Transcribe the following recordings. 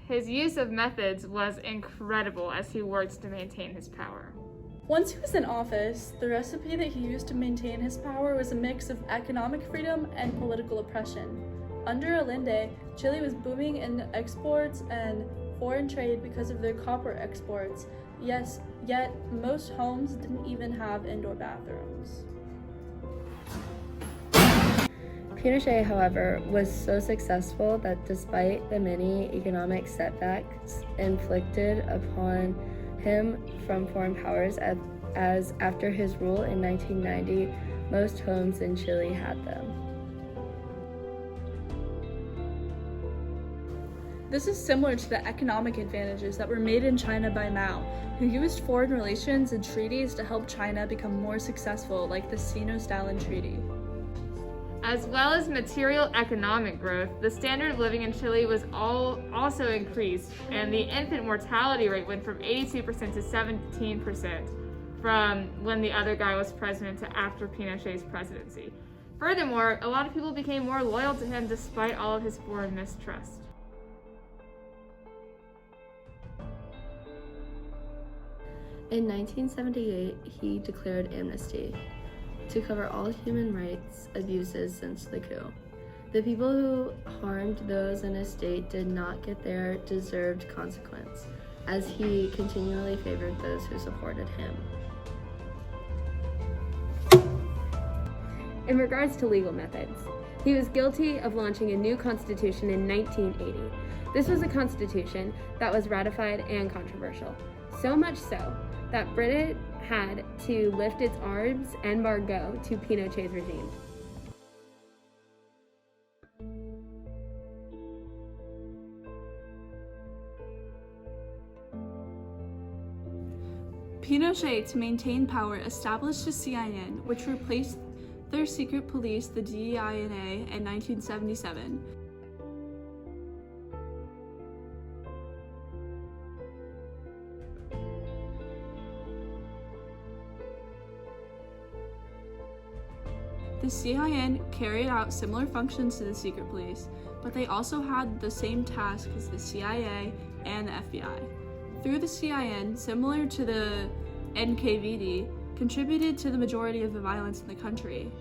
his use of methods was incredible as he worked to maintain his power. Once he was in office, the recipe that he used to maintain his power was a mix of economic freedom and political oppression. Under Allende, Chile was booming in exports and foreign trade because of their copper exports, yet most homes didn't even have indoor bathrooms. Pinochet, however, was so successful that despite the many economic setbacks inflicted upon him from foreign powers, as after his rule in 1990, most homes in Chile had them. This is similar to the economic advantages that were made in China by Mao, who used foreign relations and treaties to help China become more successful, like the Sino-Stalin Treaty. As well as material economic growth, the standard of living in Chile was also increased, and the infant mortality rate went from 82% to 17% from when the other guy was president to after Pinochet's presidency. Furthermore, a lot of people became more loyal to him despite all of his foreign mistrust. In 1978, he declared amnesty to cover all human rights abuses since the coup. The people who harmed those in his state did not get their deserved consequence, as he continually favored those who supported him. In regards to legal methods, he was guilty of launching a new constitution in 1980. This was a constitution that was ratified and controversial, so much so that Britain had to lift its arms embargo to Pinochet's regime. Pinochet, to maintain power, established a CIN, which replaced their secret police, the DINA, in 1977. The CIN carried out similar functions to the secret police, but they also had the same task as the CIA and the FBI. Through the CIN, similar to the NKVD, contributed to the majority of the violence in the country.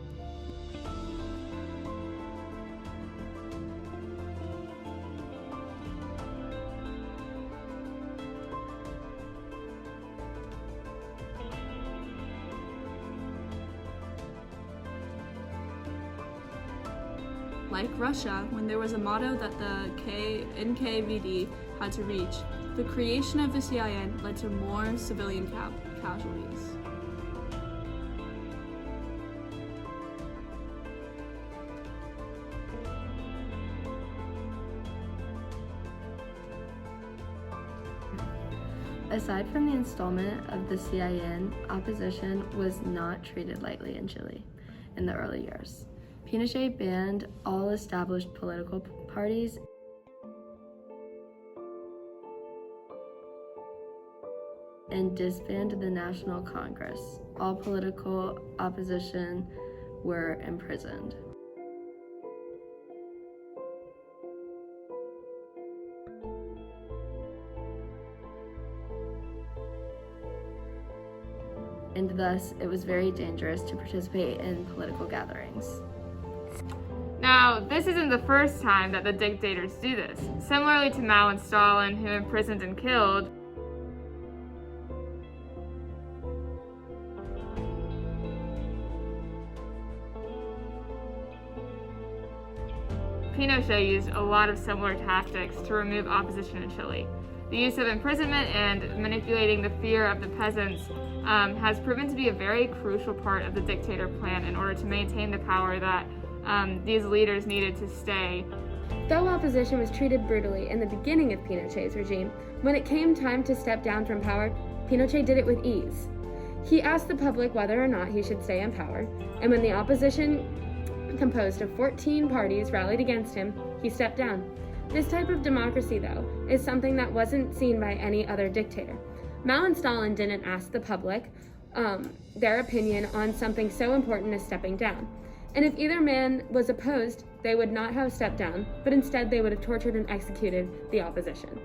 Like Russia, when there was a motto that the NKVD had to reach, the creation of the CIN led to more civilian casualties. Aside from the installment of the CIN, opposition was not treated lightly in Chile in the early years. Pinochet banned all established political parties and disbanded the National Congress. All political opposition were imprisoned. And thus, it was very dangerous to participate in political gatherings. Now, this isn't the first time that the dictators do this. Similarly to Mao and Stalin, who imprisoned and killed, Pinochet used a lot of similar tactics to remove opposition in Chile. The use of imprisonment and manipulating the fear of the peasants has proven to be a very crucial part of the dictator plan in order to maintain the power that these leaders needed to stay. Though opposition was treated brutally in the beginning of Pinochet's regime, when it came time to step down from power, Pinochet did it with ease. He asked the public whether or not he should stay in power, and when the opposition, composed of 14 parties, rallied against him, he stepped down. This type of democracy, though, is something that wasn't seen by any other dictator. Mao and Stalin didn't ask the public their opinion on something so important as stepping down. And if either man was opposed, they would not have stepped down, but instead they would have tortured and executed the opposition.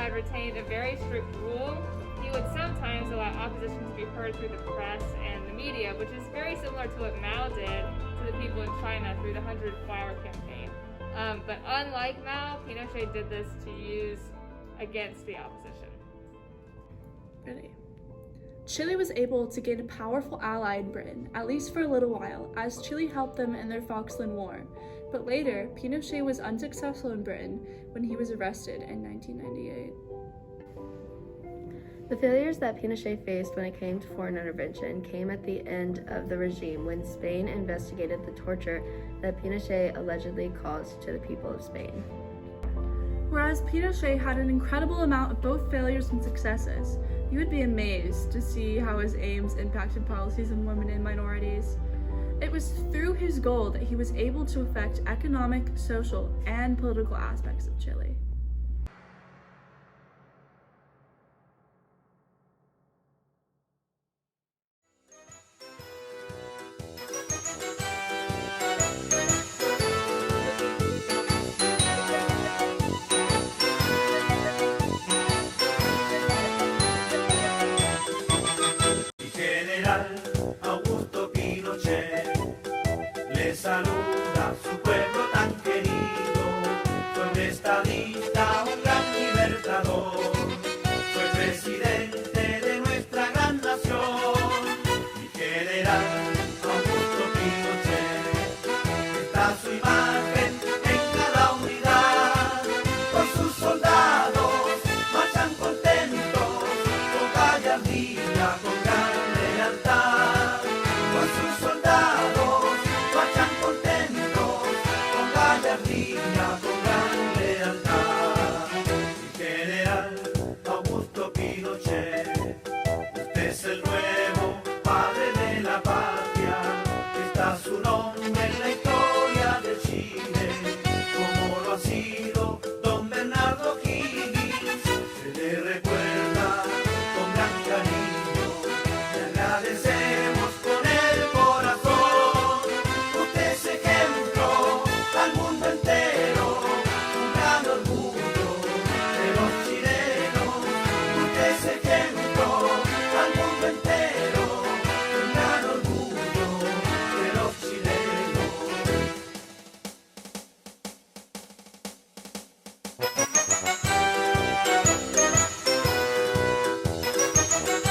had retained a very strict rule, he would sometimes allow opposition to be heard through the press and the media, which is very similar to what Mao did to the people in China through the 100 Flower Campaign. But unlike Mao, Pinochet did this to use against the opposition. Ready. Chile was able to gain a powerful ally in Britain, at least for a little while, as Chile helped them in their Falkland War. But later, Pinochet was unsuccessful in Britain when he was arrested in 1998. The failures that Pinochet faced when it came to foreign intervention came at the end of the regime when Spain investigated the torture that Pinochet allegedly caused to the people of Spain. Whereas Pinochet had an incredible amount of both failures and successes, you would be amazed to see how his aims impacted policies on women and minorities. It was through his goal that he was able to affect economic, social, and political aspects of Chile. Augusto Pinochet le saluda a su pueblo tan querido. Fue un estadista, un gran libertador, fue presidente de nuestra gran nación. Mi general Augusto Pinochet, está su imagen en cada unidad, con sus soldados marchan contentos, con gallardía, con gran lealtad, con sus soldados marchan contentos, con gallardía, con gran lealtad. Mi general Augusto Pinochet, usted es el nuevo padre de la patria, está su nombre en la historia de Chile, como lo ha sido